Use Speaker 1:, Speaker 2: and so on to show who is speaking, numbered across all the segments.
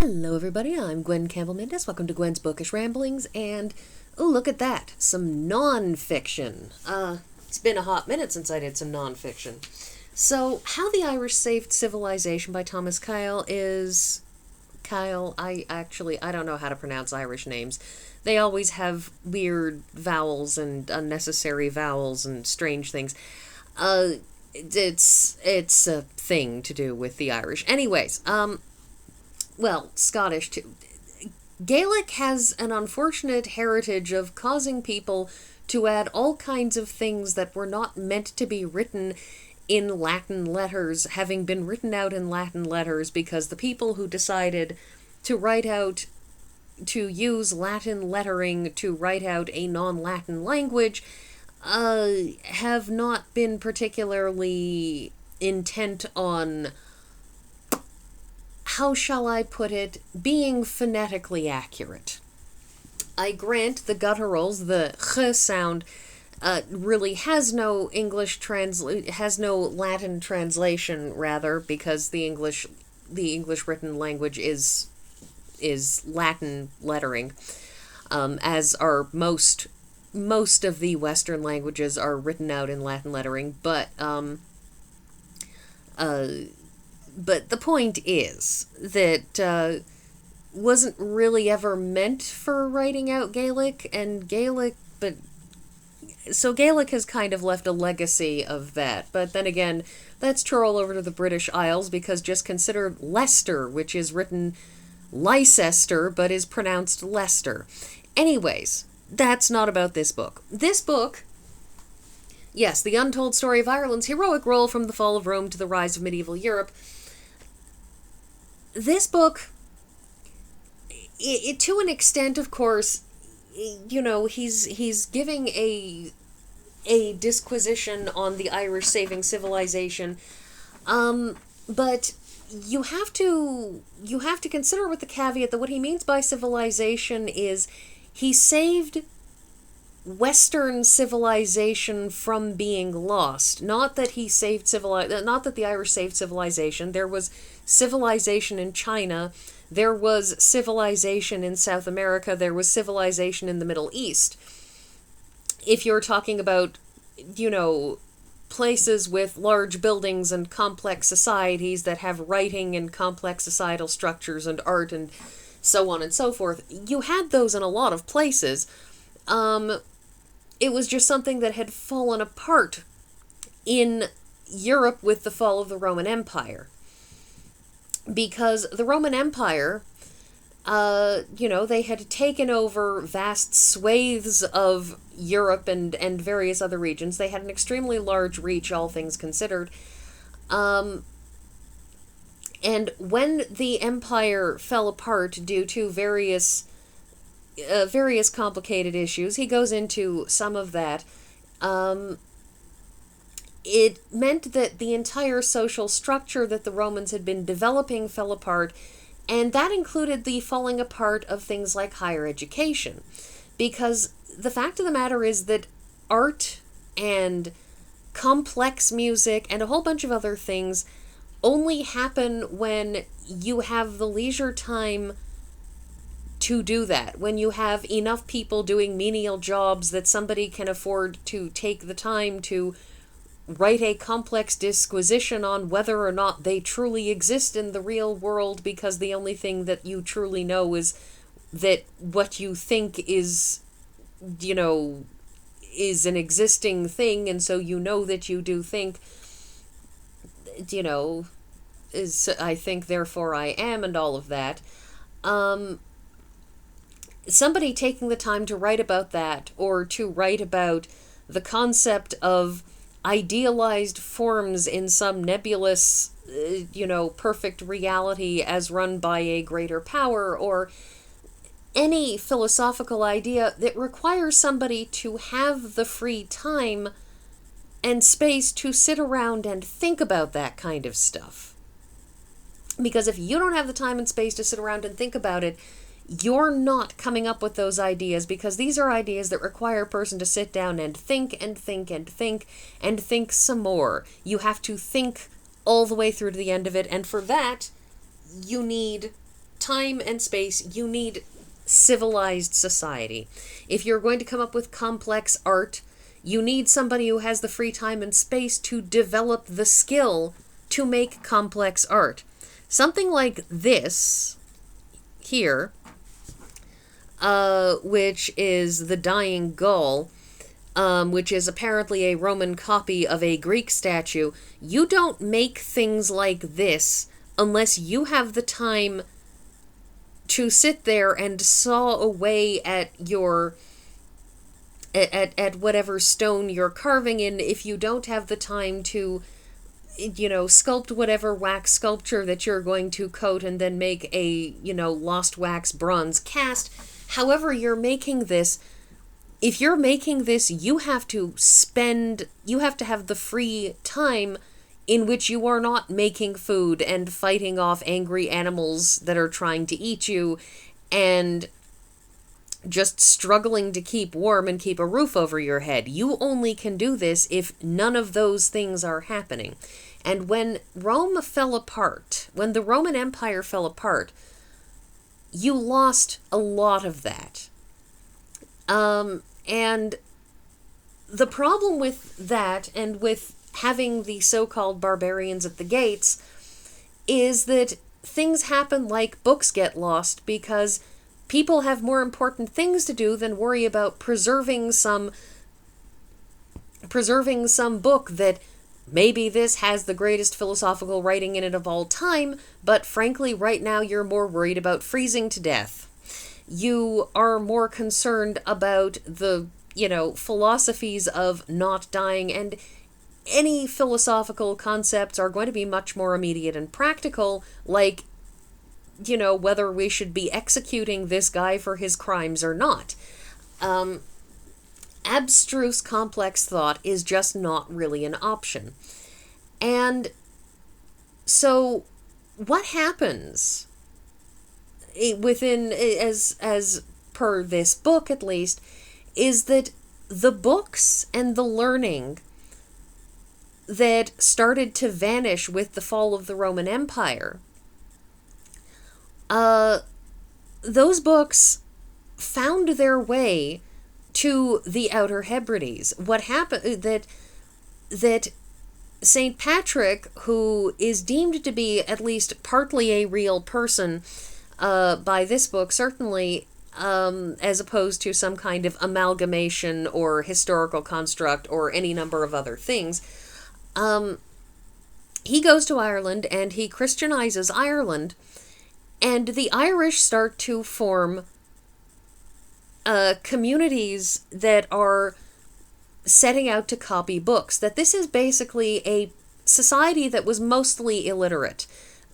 Speaker 1: Hello everybody, I'm Gwen Campbell-Mindes. Welcome to Gwen's Bookish Ramblings, and oh, look at that, some non-fiction. It's been a hot minute since I did some non-fiction. So, How the Irish Saved Civilization by Thomas Cahill is... Kyle, I don't know how to pronounce Irish names. They always have weird vowels and unnecessary vowels and strange things. It's a thing to do with the Irish. Anyways, Scottish too. Gaelic has an unfortunate heritage of causing people to add all kinds of things that were not meant to be written in Latin letters, having been written out in Latin letters because the people who decided to use Latin lettering to write out a non-Latin language have not been particularly intent on, how shall I put it, being phonetically accurate. I grant the gutturals, the ch sound, really has no Latin translation, rather, because the English written language is Latin lettering, as are most of the Western languages are written out in Latin lettering, but the point is that wasn't really ever meant for writing out Gaelic, so Gaelic has kind of left a legacy of that. But then again, that's true all over to the British Isles, because just consider Leicester, which is written Leicester, but is pronounced Leicester. Anyways, that's not about this book. This book, yes, the untold story of Ireland's heroic role from the fall of Rome to the rise of medieval Europe. This book, to an extent, of course, he's giving a disquisition on the Irish saving civilization, but you have to consider with the caveat that what he means by civilization is he saved Western civilization from being lost. Not that not that the Irish saved civilization. There was civilization in China. There was civilization in South America. There was civilization in the Middle East. If you're talking about, places with large buildings and complex societies that have writing and complex societal structures and art and so on and so forth, you had those in a lot of places. It was just something that had fallen apart in Europe with the fall of the Roman Empire. Because the Roman Empire, they had taken over vast swathes of Europe and various other regions. They had an extremely large reach, all things considered. And when the empire fell apart due to various complicated issues, he goes into some of that. It meant that the entire social structure that the Romans had been developing fell apart, and that included the falling apart of things like higher education. Because the fact of the matter is that art and complex music and a whole bunch of other things only happen when you have the leisure time to do that, when you have enough people doing menial jobs that somebody can afford to take the time to write a complex disquisition on whether or not they truly exist in the real world, because the only thing that you truly know is that what you think is an existing thing, and so that you do think, is I think, therefore I am, and all of that. Somebody taking the time to write about that, or to write about the concept of idealized forms in some nebulous, perfect reality as run by a greater power, or any philosophical idea that requires somebody to have the free time and space to sit around and think about that kind of stuff. Because if you don't have the time and space to sit around and think about it, you're not coming up with those ideas, because these are ideas that require a person to sit down and think and think and think and think some more. You have to think all the way through to the end of it, and for that, you need time and space, you need civilized society. If you're going to come up with complex art, you need somebody who has the free time and space to develop the skill to make complex art. Something like this here, which is the Dying Gull, which is apparently a Roman copy of a Greek statue. You don't make things like this unless you have the time to sit there and saw away at your at whatever stone you're carving in. If you don't have the time to, sculpt whatever wax sculpture that you're going to coat and then make a, lost wax bronze cast, however you're making this, if you're making this, you have to have the free time in which you are not making food and fighting off angry animals that are trying to eat you and just struggling to keep warm and keep a roof over your head. You only can do this if none of those things are happening. And when Rome fell apart, when the Roman Empire fell apart, you lost a lot of that. And the problem with that, and with having the so-called barbarians at the gates, is that things happen like books get lost because people have more important things to do than worry about preserving some book that maybe this has the greatest philosophical writing in it of all time, but frankly right now you're more worried about freezing to death. You are more concerned about the, philosophies of not dying, and any philosophical concepts are going to be much more immediate and practical, like, whether we should be executing this guy for his crimes or not. Abstruse, complex thought is just not really an option. And so what happens within, as per this book at least, is that the books and the learning that started to vanish with the fall of the Roman Empire, those books found their way to the Outer Hebrides. What happened, that St. Patrick, who is deemed to be at least partly a real person by this book, certainly, as opposed to some kind of amalgamation or historical construct or any number of other things, he goes to Ireland and he Christianizes Ireland, and the Irish start to form communities that are setting out to copy books. That this is basically a society that was mostly illiterate.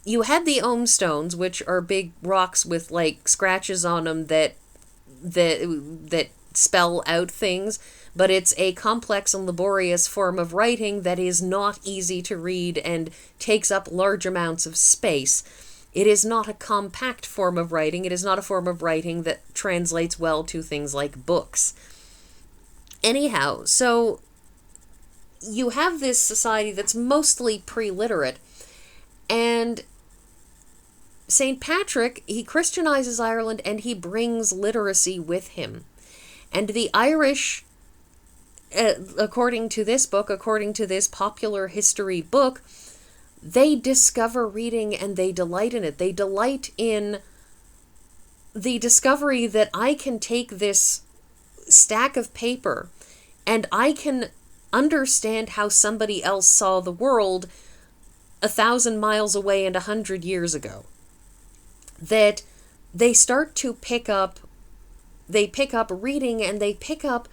Speaker 1: You had the Ogham stones, which are big rocks with like scratches on them that spell out things, but it's a complex and laborious form of writing that is not easy to read and takes up large amounts of space. It is not a compact form of writing. It is not a form of writing that translates well to things like books. Anyhow, so you have this society that's mostly pre-literate, and St. Patrick, he Christianizes Ireland and he brings literacy with him. And the Irish, according to this book, according to this popular history book, they discover reading and they delight in it. They delight in the discovery that I can take this stack of paper and I can understand how somebody else saw the world 1,000 miles away and 100 years ago. That they start to pick up reading and they pick up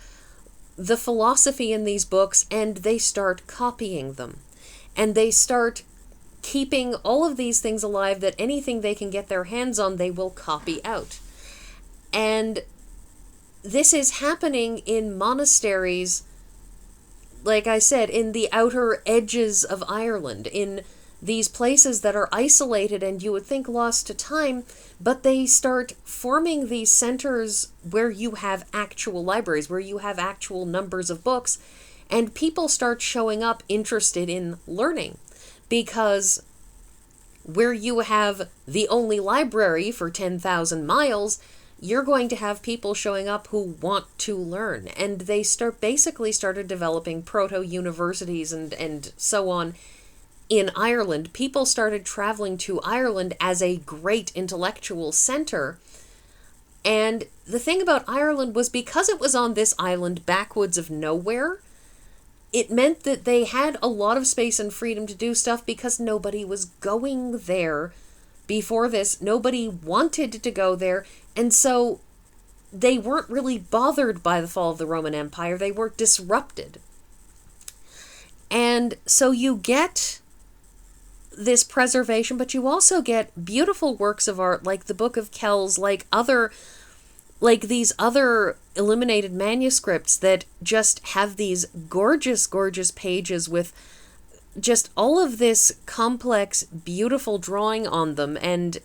Speaker 1: the philosophy in these books and they start copying them. And they start keeping all of these things alive, that anything they can get their hands on, they will copy out. And this is happening in monasteries, like I said, in the outer edges of Ireland, in these places that are isolated and you would think lost to time, but they start forming these centers where you have actual libraries, where you have actual numbers of books, and people start showing up interested in learning. Because where you have the only library for 10,000 miles, you're going to have people showing up who want to learn. And they basically started developing proto-universities and so on in Ireland. People started traveling to Ireland as a great intellectual center. And the thing about Ireland was, because it was on this island backwoods of nowhere, it meant that they had a lot of space and freedom to do stuff because nobody was going there before this. Nobody wanted to go there. And so they weren't really bothered by the fall of the Roman Empire. They were disrupted. And so you get this preservation, but you also get beautiful works of art like the Book of Kells, like these other illuminated manuscripts that just have these gorgeous, gorgeous pages with just all of this complex, beautiful drawing on them, and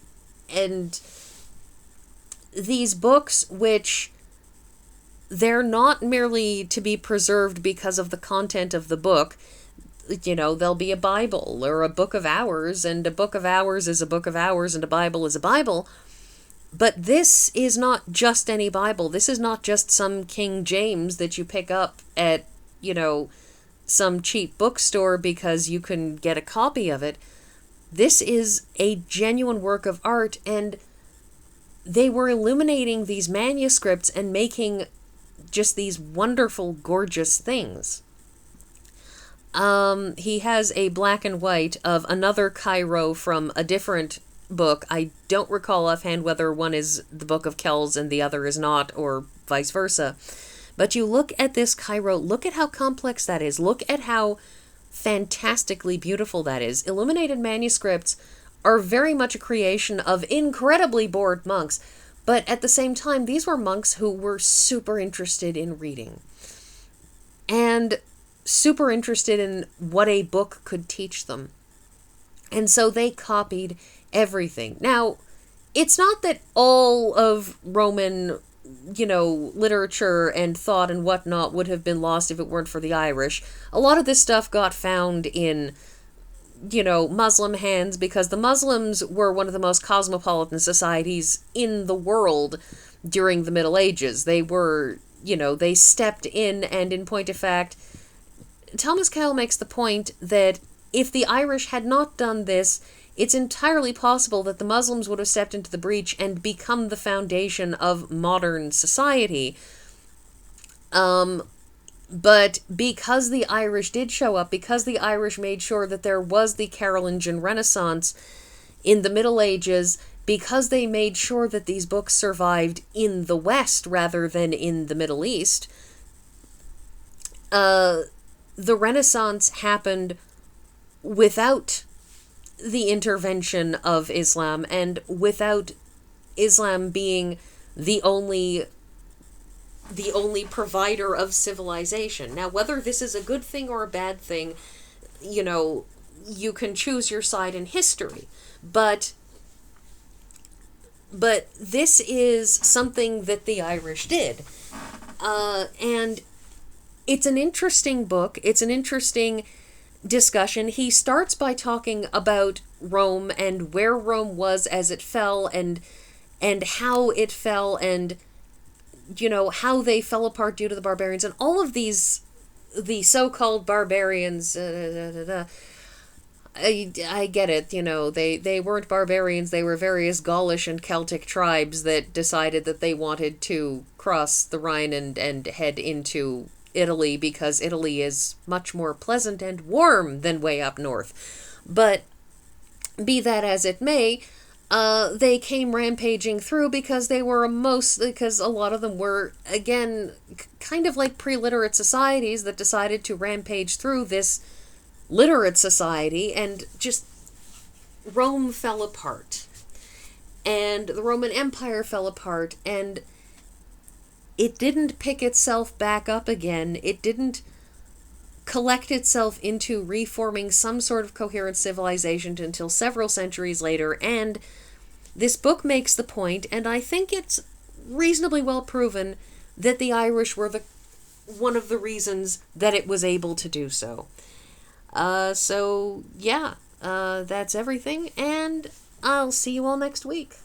Speaker 1: these books which they're not merely to be preserved because of the content of the book. You know, there'll be a Bible or a Book of Hours, and a Book of Hours is a Book of Hours, and a Bible is a Bible. But this is not just any Bible. This is not just some King James that you pick up at, you know, some cheap bookstore because you can get a copy of it. This is a genuine work of art, and they were illuminating these manuscripts and making just these wonderful, gorgeous things. He has a black and white of another Cairo from a different book. I don't recall offhand whether one is the Book of Kells and the other is not, or vice versa. But you look at this Cairo, look at how complex that is. Look at how fantastically beautiful that is. Illuminated manuscripts are very much a creation of incredibly bored monks, but at the same time, these were monks who were super interested in reading and super interested in what a book could teach them. And so they copied everything. Now, it's not that all of Roman, you know, literature and thought and whatnot would have been lost if it weren't for the Irish. A lot of this stuff got found in, you know, Muslim hands, because the Muslims were one of the most cosmopolitan societies in the world during the Middle Ages. They were, you know, they stepped in, and in point of fact, Thomas Cahill makes the point that if the Irish had not done this, it's entirely possible that the Muslims would have stepped into the breach and become the foundation of modern society. But because the Irish did show up, because the Irish made sure that there was the Carolingian Renaissance in the Middle Ages, because they made sure that these books survived in the West rather than in the Middle East, the Renaissance happened without the intervention of Islam, and without Islam being the only provider of civilization. Now, whether this is a good thing or a bad thing, you know, you can choose your side in history. But this is something that the Irish did. And it's an interesting book. It's an interesting discussion. He starts by talking about Rome and where Rome was as it fell, and how it fell, and, you know, how they fell apart due to the barbarians, and all of these, the so-called barbarians, I get it, you know, they weren't barbarians, they were various Gaulish and Celtic tribes that decided that they wanted to cross the Rhine and head into Italy, because Italy is much more pleasant and warm than way up north. But be that as it may, they came rampaging through because because a lot of them were, again, kind of like pre-literate societies that decided to rampage through this literate society, and just Rome fell apart. And the Roman Empire fell apart, and it didn't pick itself back up again. It didn't collect itself into reforming some sort of coherent civilization until several centuries later. And this book makes the point, and I think it's reasonably well proven, that the Irish were one of the reasons that it was able to do so. So, yeah, That's everything, and I'll see you all next week.